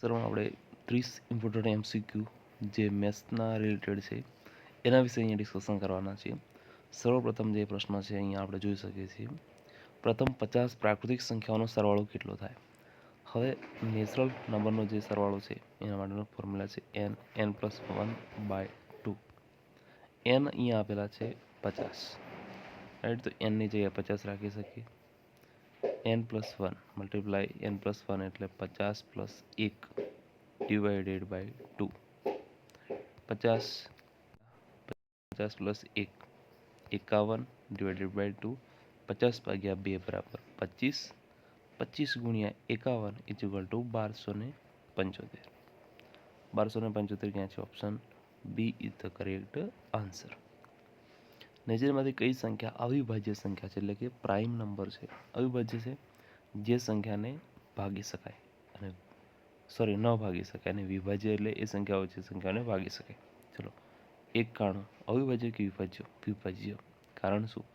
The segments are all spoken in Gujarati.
લેક્ચરમાં આપણે 30 ઇમ્પોર્ટન્ટ MCQ જે મેથ્સના રિલેટેડ છે એના વિશે અહીંયા ડિસ્કશન કરવાના છીએ. સર્વપ્રથમ જે પ્રશ્ન છે અહીંયા આપણે જોઈ શકીએ છીએ. પ્રથમ 50 પ્રાકૃતિક સંખ્યાઓનો સરવાળો કેટલો થાય? હવે નેચરલ નંબરનો જે સરવાળો છે એના માટેનો ફોર્મ્યુલા છે n+1/2. n અહીંયા આપેલા છે 50, રાઈટ? તો nની જગ્યાએ 50 રાખી શકીએ. n+1 મલ્ટીપ્લાય n+1 એટલે 50 + 1 ડિવાઇડેડ બાય 2. 50 + 1 51 divided by 2. 50/2 બરાબર 25. 25 ગુણ્યા 51 ઇક્વલ ટુ 1275. 1275 ક્યાં છે? Option B is the correct answer. નીચેમાંથી કઈ સંખ્યા અવિભાજ્ય સંખ્યા છે, એટલે કે પ્રાઇમ નંબર છે, અવિભાજ્ય છે, જે સંખ્યાને ભાગી શકાય અને ન ભાગી શકાય, અને વિભાજ્ય એટલે એ સંખ્યાઓ છે સંખ્યાને ભાગી શકાય. ચલો, 91 અવિભાજ્ય કે વિભાજ્ય? વિભાજ્ય. કારણ શું?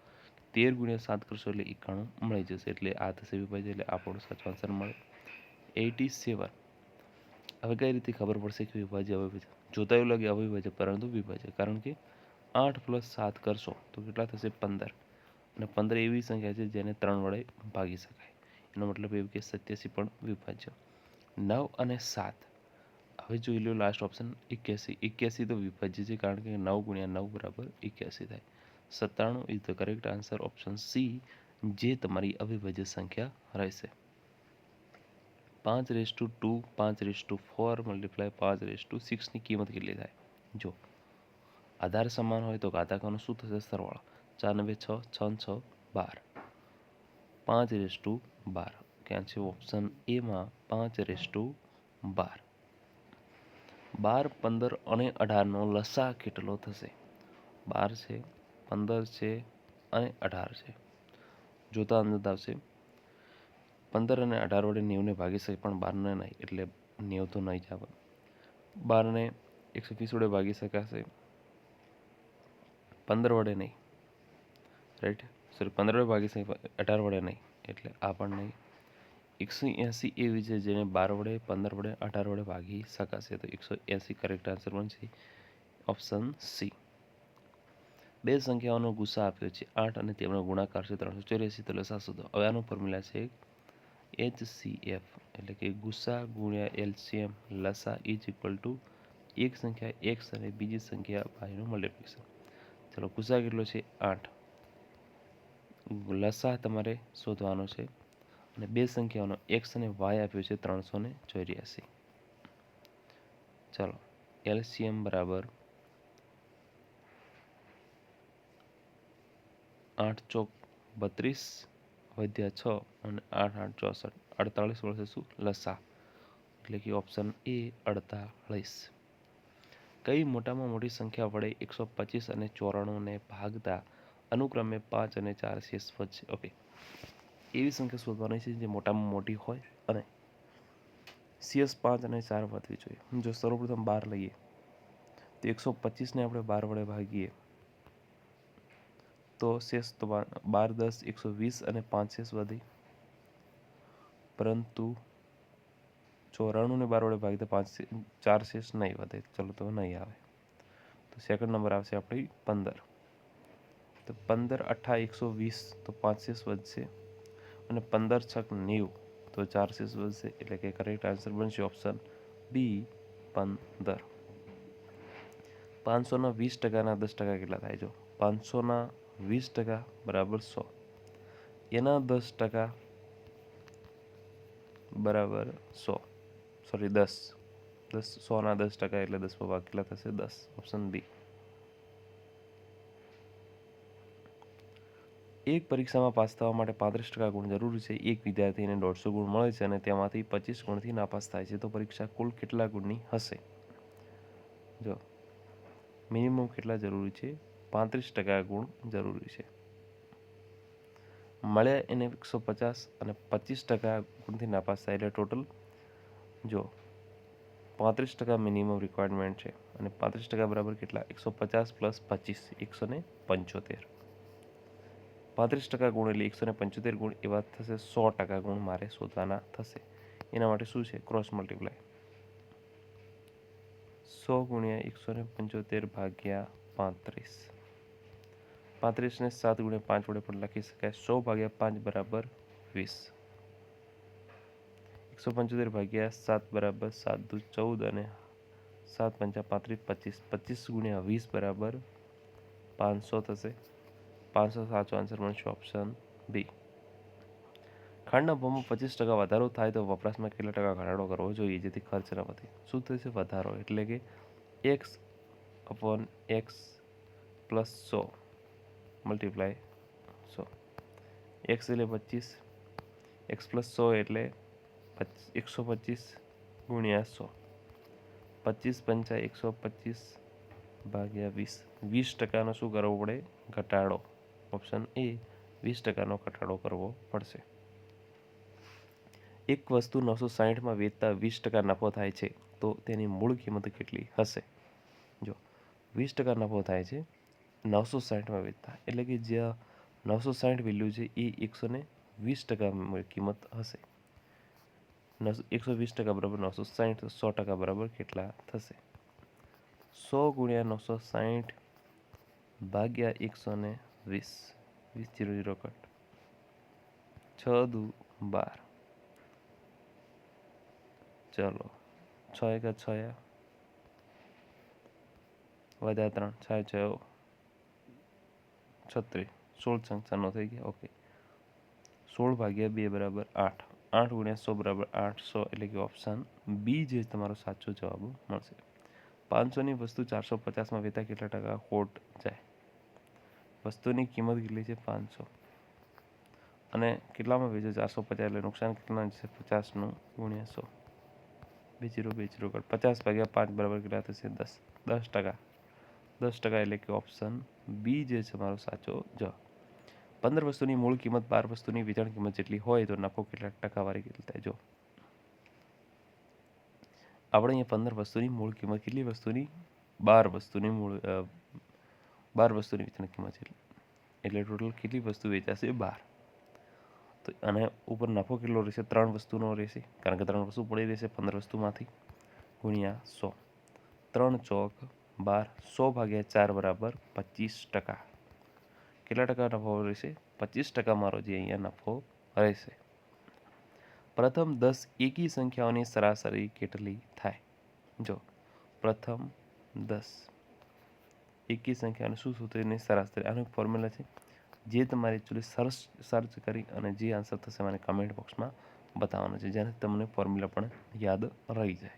13 ગુણ્યા 7 કરશો એટલે 91 મળી જશે, એટલે આ થશે વિભાજ્ય, એટલે આપણો સાચો આન્સર મળે. 87. હવે કઈ રીતે ખબર પડશે કે વિભાજ્ય અવિભાજ્ય? જોતા એવું લાગે અવિભાજ્ય પરંતુ વિભાજ્ય, કારણ કે 8 + 7 કરશો તો કેટલા થશે? 15. અને 15 એવી સંખ્યા છે જેને 3 વડે ભાગી શકાય. એનો મતલબ એવું કે 87 પણ વિભાજ્ય. 9 અને 7. હવે જોઈ લો લાસ્ટ ઓપ્શન 81. 81 તો વિભાજ્ય છે, કારણ કે 9 ગુણ્યા 9 બરાબર 81 થાય. 97 is the correct answer, option C, જે તમારી અવિભાજ્ય સંખ્યા રહેશે. 5/2 5/4 મલ્ટીપ્લાય 5/6 ની કિંમત કેટલી થાય? જો આધાર સમાન હોય તો ઘાતાંકનો શું થશે? સરવાળો. 4 9 6 6 6 12. 5/12 ક્યાં છે? ઓપ્શન એમાં 5/12. 12, 15 અને 18નો લસા કેટલો થશે? 12 છે, 15 છે અને 18 છે. જોતા અંદાજ આવશે. 15 અને 18 વડે 90ને ભાગી શકે, પણ 12ને નહીં, એટલે 90 તો નહીં જ આવે. 12ને 120 વડે ભાગી શકાશે, 15 વડે નહીં, રાઈટ? 15 વડે ભાગી શકે, 18 વડે નહીં, એટલે આ પણ નહીં. 180 એવી છે જેને 12 વડે, 15 વડે, 18 વડે ભાગી શકાશે, તો 180 કરેક્ટ આન્સર બનશે, ઓપ્શન સી. બે સંખ્યાઓનો ગુસા આપ્યો છે 8 અને તેમનો ગુણાકાર છે 384, તો લસા શોધો. હવે આનો ફોર્મ્યુલા છે HCF, એટલે કે ગુસા ગુણ્યા LCM લસા ઇઝ ઇક્વલ ટુ એક સંખ્યા x અને બીજી સંખ્યા y નું મલ્ટીપ્લિકેશન. ચલો, ગુસા કેટલો છે? 8. લસા તમારે શોધવાનો છે, અને બે સંખ્યાઓનો x અને y આપ્યો છે 384. ચલો, LCM બરાબર 8 ચોક 32 વધ્યા 6 અને 8 8 64, 48 મળશે. શું? લસા, એટલે કે ઓપ્શન એ 48. કઈ મોટામાં મોટી સંખ્યા વડે 125 અને 94ને ભાગતા અનુક્રમે 5 અને 4 શેષ વધશે? ઓકે, એવી સંખ્યા શોધવાની છે જે મોટામાં મોટી હોય અને શેષ 5 અને 4 વધવી જોઈએ. જો સર્વપ્રથમ 12 લઈએ તો 125ને આપણે 12 વડે ભાગીએ તો શેષ તો 12 10 120 અને 5 શેષ વધી, પરંતુ 94ને 12 વડે ભાગીએ તો 4 શેષ નહીં વધે. ચલો, તો નહીં આવે. તો સેકન્ડ નંબર આવશે આપણી 15. તો 15 8 120, તો 5 શેષ વધશે, અને 15 6 90, તો 4 શેષ વધશે, એટલે કે કરેક્ટ આન્સર બનશે ઓપ્શન બી 15. 500ના 20% 10% કેટલા થાય? જો 500ના 20% બરાબર 100, એના 10% બરાબર 100, સોરી 10. 100ના 10% એટલે 10 ભાગ કેટલા થશે? 10, ઓપ્શન બી. એક પરીક્ષામાં પાસ થવા માટે 35% ગુણ જરૂરી છે. એક વિદ્યાર્થીને 150 ગુણ મળે છે અને તેમાંથી 25 ગુણથી નાપાસ થાય છે, તો પરીક્ષા કુલ કેટલા ગુણની હશે? જો મિનિમમ કેટલા જરૂરી છે? 35% ગુણ જરૂરી છે. મળ્યા એને 150 અને 25% ગુણથી નાપાસ થાય, એટલે ટોટલ જો 35% મિનિમમ રિક્વાયરમેન્ટ છે, અને 35% બરાબર કેટલા? 150 + 25 175. 35% ગુણ એટલે 175 ગુણ એવા થશે. 100% ગુણ મારે શોધવાના થશે. એના માટે શું છે? Cross multiply. 100 ગુણ્યા 175 ભાગ્યા 35. 35 ને 7 ગુણ્યા 5 વડે પણ લખી શકાય. 100 ભાગ્યા 5 બરાબર 20. 175 ભાગ્યા 7 બરાબર 7 દુ 14 અને 7 પંચા 35 25. 25 ગુણ્યા 20 બરાબર 500 થશે. 500 સાચો આન્સર મળશે ઓપ્શન બી. ખાંડના ભાવમાં 25% વધારો થાય તો વપરાશમાં કેટલા ટકા ઘટાડો કરવો જોઈએ જેથી ખર્ચ ન વધે? શું થશે? વધારો એટલે કે x upon x plus 100 multiply 100. x એટલે 25, x પ્લસ 100 એટલે 125 ગુણ્યા 100. 25 પંચા 125 ભાગ્યા 20. 20%નો શું કરવો પડે? ઘટાડો. ઓપ્શન એ 20%નો ઘટાડો કરવો પડશે. એક વસ્તુ 960માં વેચતા 20% નફો થાય છે તો તેની મૂળ કિંમત કેટલી હશે? જો 20% નફો થાય છે 960માં વેચતા, એટલે કે જ્યાં 960 વેલ્યુ છે એ 120% કિંમત હશે. 120% બરાબર 960, 100% બરાબર કેટલા થશે? 100 ગુણ્યા 960 ભાગ્યા 120. 20 0 0 કટ. 6 દુ 12. ચલો 6 એકા 6 વધ્યા 3 6 36. 16 સંખ્યાનો થઈ ગયા. ઓકે. 16 ભાગ્યા 2 બરાબર 8. 8 ગુણ્યા 100 બરાબર 800, એટલે કે ઓપ્શન બી જે તમારો સાચો જવાબ મળશે. 500ની વસ્તુ 450માં વેચતા કેટલા ટકા ખોટ જાય? વસ્તુની કિંમત કેટલી છે? 500 અને કેટલામાં વેચે? 450, એટલે નુકસાન કેટલા છે? 50નું ગુણ્યા 100. 2 0 2 0 કટ. 50 ભાગ્યા 5 બરાબર કેટલા થશે? 10. 10%. 10% એટલે કે ઓપ્શન બી જે છે મારો સાચો જવાબ. 15 વસ્તુની મૂળ કિંમત 12 વસ્તુની વેચાણ કિંમત જેટલી હોય તો નફો કેટલા ટકાવારી કેટલી થાય? જો આપણે અહીંયા 15 વસ્તુની મૂળ કિંમત, કેટલી વસ્તુની? 12 વસ્તુની મૂળ 12 વસ્તુની વેચાણ કિંમત જેટલી, એટલે ટોટલ કેટલી વસ્તુ વેચાશે? 12. તો અને ઉપર નફો કેટલો રહેશે? 3 વસ્તુનો રહેશે, કારણ કે 3 વસ્તુ પડી રહેશે 15 વસ્તુમાંથી, ગુણ્યા 100. 3 ચોક 12. 100 ભાગ્યા 4 બરાબર 25%. કેટલા ટકા નફો રહેશે? 25% મારો જે અહીંયા નફો રહેશે. પ્રથમ 10 એકી સંખ્યાઓની સરાસરી કેટલી થાય? જો પ્રથમ 10 એકી સંખ્યાઓની શું સૂત્રની સરાસરી, આનું ફોર્મ્યુલા છે જે તમારે એકચ્યુઅલી સર્ચ કરી અને જે આન્સર થશે મને કમેન્ટ બોક્સમાં બતાવવાનો છે, જેનાથી તમને ફોર્મ્યુલા પણ યાદ રહી જાય.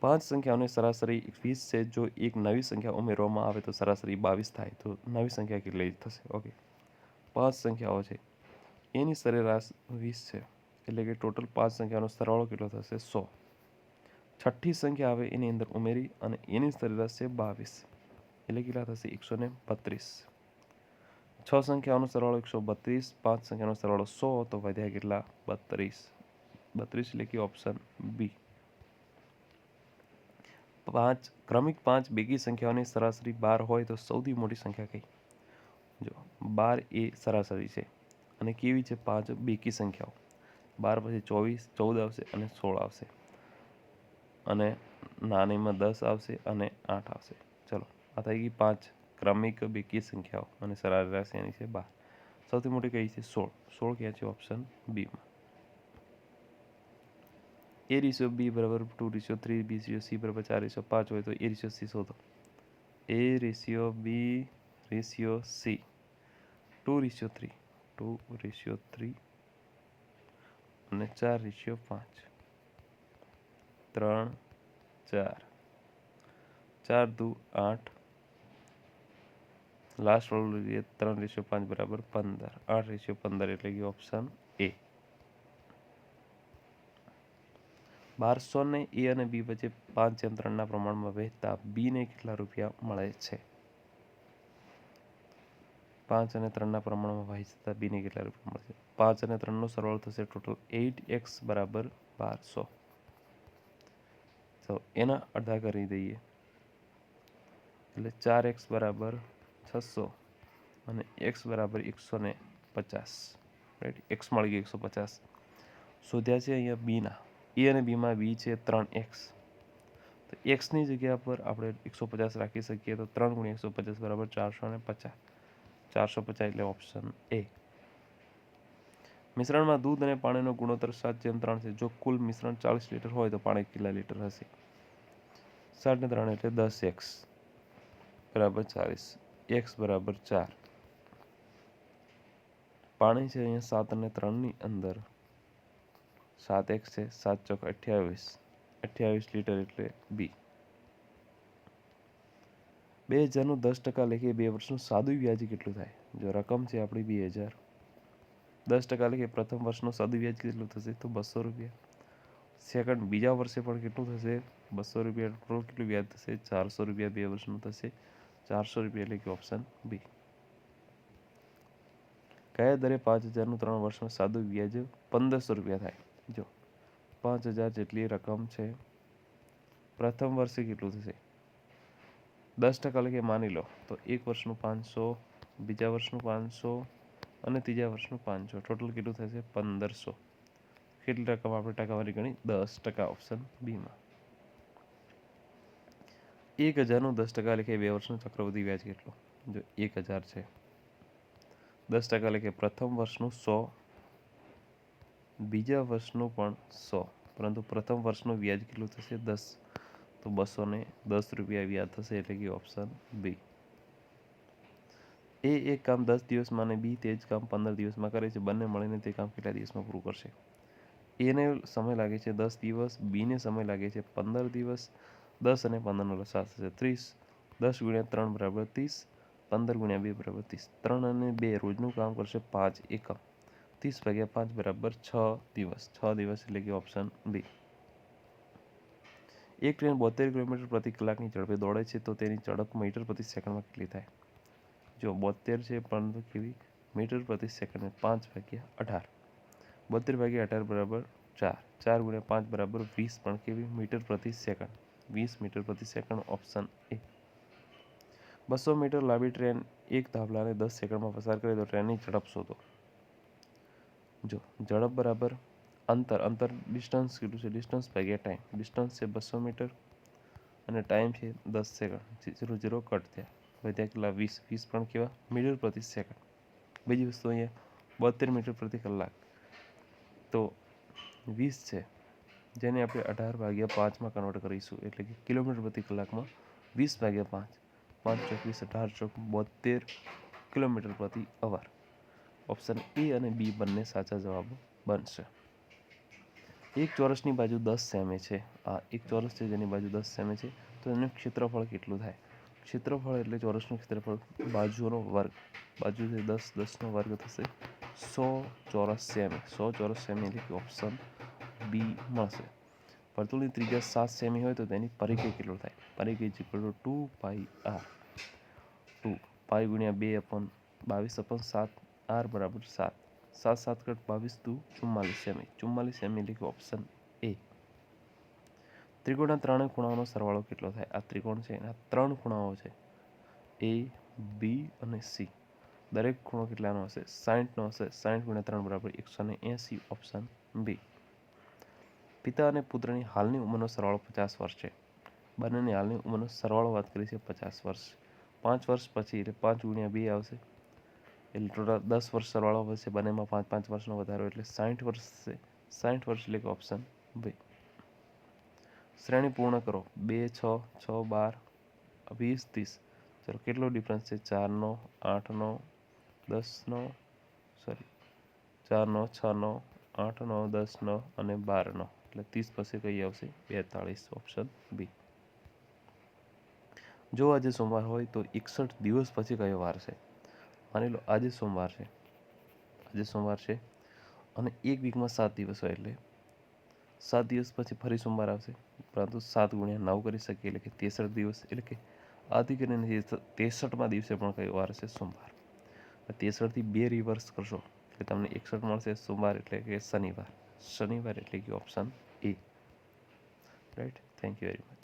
5 સંખ્યાઓની સરાસરી 20 છે. જો એક નવી સંખ્યા ઉમેરવામાં આવે તો સરાસરી 22 થાય, તો નવી સંખ્યા કેટલી થશે? ઓકે, 5 સંખ્યાઓ છે એની સરેરાશ 20 છે, એટલે કે ટોટલ 5 સંખ્યાનો સરવાળો કેટલો થશે? 100. છઠ્ઠી સંખ્યા આવે એની અંદર ઉમેરી અને એની સરેરાશ છે 22, એટલે કેટલા થશે? 132. 6 સંખ્યાઓનો સરવાળો 132, 5 સંખ્યાનો સરવાળો 100, તો વધ્યા કેટલા? 32. 32 એટલે કે ઓપ્શન બી. 5 ક્રમિક 5 બેકી સંખ્યાઓની સરાસરી 12 હોય તો સૌથી મોટી સંખ્યા કઈ? જો 12 એ સરાસરી છે અને કેવી છે? 5 બેકી સંખ્યાઓ. 12 પછી 14 આવશે અને 16 આવશે, અને નાનીમાં 10 આવશે અને 8 આવશે. ચલો, આ થઈ ગઈ 5 ક્રમિક બેકી સંખ્યાઓ અને સરેરાશ એની છે 12. સૌથી મોટી કઈ છે? 16. 16 ક્યાં છે? ઓપ્શન બીમાં. A રેશિયો B બરાબર 2:3, B રેશિયો C બરાબર 4:5 હોય તો A રેશિયો C શોધો. A ratio B ratio C 2:3, 2:3 અને 4:5. 3 4 4 દુ 8. લાસ્ટ વાળું લઈએ 3:5 બરાબર 15. 8:15 એટલે કે ઓપ્શન એ. 1200 ને A અને B વચ્ચે 5:3ના પ્રમાણમાં વહેતા B ને કેટલા રૂપિયા મળે છે? 5 અને 3ના પ્રમાણમાં વહેતા B ને કેટલા રૂપિયા મળે છે? 5 અને 3નો સરવાળો થશે ટોટલ 8x બરાબર 1200. તો એના અડધા કરી દઈએ, એટલે 4x બરાબર 600 અને x બરાબર 150. રાઈટ, x મળી ગઈ 150. શોધ્યા છે અહીંયા બીના. A અને બીમાં B છે 3x, તો એક્સની જગ્યા પર આપણે 150 રાખી શકીએ તો 3 × 150 બરાબર 450. 450 એટલે ઓપ્શન એ. મિશ્રણમાં દૂધ અને પાણીનો ગુણોત્તર 7:3 છે. જો કુલ મિશ્રણ 40 લીટર હોય તો પાણી કેટલા લીટર હશે? 7:3 એટલે 10x બરાબર 40. x બરાબર 4. પાણી છે અહીંયા 7 અને 3ની અંદર 7x છે, 7 ચોક 28. 28 લીટર એટલે બી. 2000નું 10% લેખે 2 વર્ષનું સાદું વ્યાજ કેટલું થાય? જો રકમ છે આપણી 2000, 10% લેખે પ્રથમ વર્ષનું સાદું વ્યાજ કેટલું થશે? તો 200 રૂપિયા. સેકન્ડ બીજા વર્ષે પણ કેટલું થશે? 200 રૂપિયા. ટોટલ કેટલું વ્યાજ થશે? 400 રૂપિયા 2 વર્ષનું થશે. 400 રૂપિયા એટલે કે ઓપ્શન બી. કયા દરે 5000નું 3 વર્ષમાં સાદું વ્યાજ 1500 રૂપિયા થાય? જો 5000 જેટલી રકમ છે, પ્રથમ વર્ષે કેટલું થશે? 10% લેખે માની લો તો એક વર્ષનું 500, બીજા વર્ષનું 500 અને ત્રીજા વર્ષનું 500. ટોટલ કેટલું થશે? 1500. કેટલી રકમ આપણે ટકાવારી ગણી? 10%. ઓપ્શન બીમાં. 1000નું 10% લેખે 2 વર્ષનું ચક્રવૃદ્ધિ વ્યાજ કેટલું? જો 1000 છે, 10% લેખે પ્રથમ વર્ષનું 100, બીજા વર્ષનું પણ 100, પરંતુ પ્રથમ વર્ષનું વ્યાજ કેટલું થશે? 10. તો 210 રૂપિયા વ્યાજ થશે એટલે કે ઓપ્શન બી. એ એક કામ 10 દિવસમાં અને બી તે જ કામ 15 દિવસમાં કરે છે. બંને મળીને તે કામ કેટલા દિવસમાં પૂરું કરશે? એને સમય લાગે છે 10 દિવસ, બીને સમય લાગે છે 15 દિવસ. 10 અને 15નો લસાઅ થશે 30. 10 × 3 બરાબર 30. 15 × 2 બરાબર 30. 3 અને 2 રોજનું કામ કરશે 5 એકમ. 30/5 બરાબર 6 દિવસ. 6 દિવસ એટલે કે ઓપ્શન બી. એક ટ્રેન 72 કિલોમીટર પ્રતિ કલાકની ઝડપે દોડે છે તો તેની ઝડપ મીટર પ્રતિ સેકન્ડમાં કેટલી થાય? જો 72 છે પરંતુ કેવી? મીટર પ્રતિ સેકન્ડ. 5/18. 72/18 બરાબર 4. 4 × 5 બરાબર 20 પણ કેવી? મીટર પ્રતિ સેકન્ડ. 20 મીટર પ્રતિ સેકન્ડ. Option A. 200 મીટર લાંબી ટ્રેન એક થાંભલાને 10 સેકન્ડમાં પસાર કરે તો ટ્રેનની ઝડપ શોધો. જો ઝડપ બરાબર અંતર ડિસ્ટન્સ કેટલું છે? ડિસ્ટન્સ ભાગ્યા ટાઈમ. ડિસ્ટન્સ છે 200 મીટર અને ટાઈમ છે 10 સેકન્ડ. 0 0 કટ થયા. વધ્યા કેટલા? 20. 20 પણ કેવા? મીટર પ્રતિ સેકન્ડ. બીજી વસ્તુ અહીંયા 72 મીટર પ્રતિ કલાક તો 20 છે, જેને આપણે 18/5માં કન્વર્ટ કરીશું એટલે કે કિલોમીટર પ્રતિ કલાકમાં 20/5. 5 ચોક 20, 18 ચોક 72 કિલોમીટર પ્રતિ અવર. ઓપ્શન એ અને બી બંને સાચા જવાબો બનશે. એક ચોરસની બાજુ 10 સેમી છે. આ એક ચોરસ છે જેની બાજુ 10 સેમી છે, તો એનું ક્ષેત્રફળ કેટલું થાય? ક્ષેત્રફળ એટલે ચોરસનું ક્ષેત્રફળ બાજુનો વર્ગ. બાજુ છે 10, 10નો વર્ગ થશે 100 ચોરસ સેમી. 100 ચોરસ સેમી એટલે કે ઓપ્શન બી મળશે. વર્તુળની ત્રિજ્યા 7 સેમી હોય તો તેની પરિઘ કેટલું થાય? પરિઘ = 2πr. 2 π × 2/22/7 r બરાબર 7. 7 7 કટ 22 દુ 44 સેમી. 44 સેમી એટલે કે ઓપ્શન એ. ત્રિકોણના ત્રણેય ખૂણાઓનો સરવાળો કેટલો થાય? આ ત્રિકોણ છે, એના 3 ખૂણાઓ છે, એ, બી અને સી. દરેક ખૂણો કેટલાનો હશે? 60નો હશે. 60 × 3 બરાબર 180. Option B. પિતા અને પુત્રની હાલની ઉંમરનો સરવાળો 50 વર્ષ છે. બંનેની હાલની ઉંમરનો સરવાળો વાત કરી છે 50 વર્ષ. 5 વર્ષ પછી એટલે 5 × 2 આવશે એટલે ટોટલ 10 વર્ષ સરવાળો વધશે. બંનેમાં 5 વર્ષનો વધારો એટલે 60 વર્ષ થશે. 60 વર્ષ એટલે કે ઓપ્શન બી. શ્રેણી પૂર્ણ કરો. 2 6 6 12 20 30. ચલો કેટલો ડિફરન્સ છે? 4નો, 8નો, 10નો, 4નો, 6નો, 8નો, 10નો અને 12નો એટલે 30 પછી કઈ આવશે? 42. Option B. જો આજે સોમવાર હોય તો 61 દિવસ પછી કયો વાર છે? માની લો આજે સોમવાર છે અને એક વીકમાં 7 દિવસ હોય એટલે 7 દિવસ પછી ફરી સોમવાર આવશે, પરંતુ 7 × 9 કરી શકીએ એટલે કે 63 દિવસ. એટલે કે આથી કરીને 63માં દિવસે પણ કયો વાર છે? સોમવાર. 63 થી 2 રિવર્સ કરશો એટલે તમને 61 મળશે. સોમવાર એટલે કે શનિવાર એટલે કે option A. Right. Thank you very much.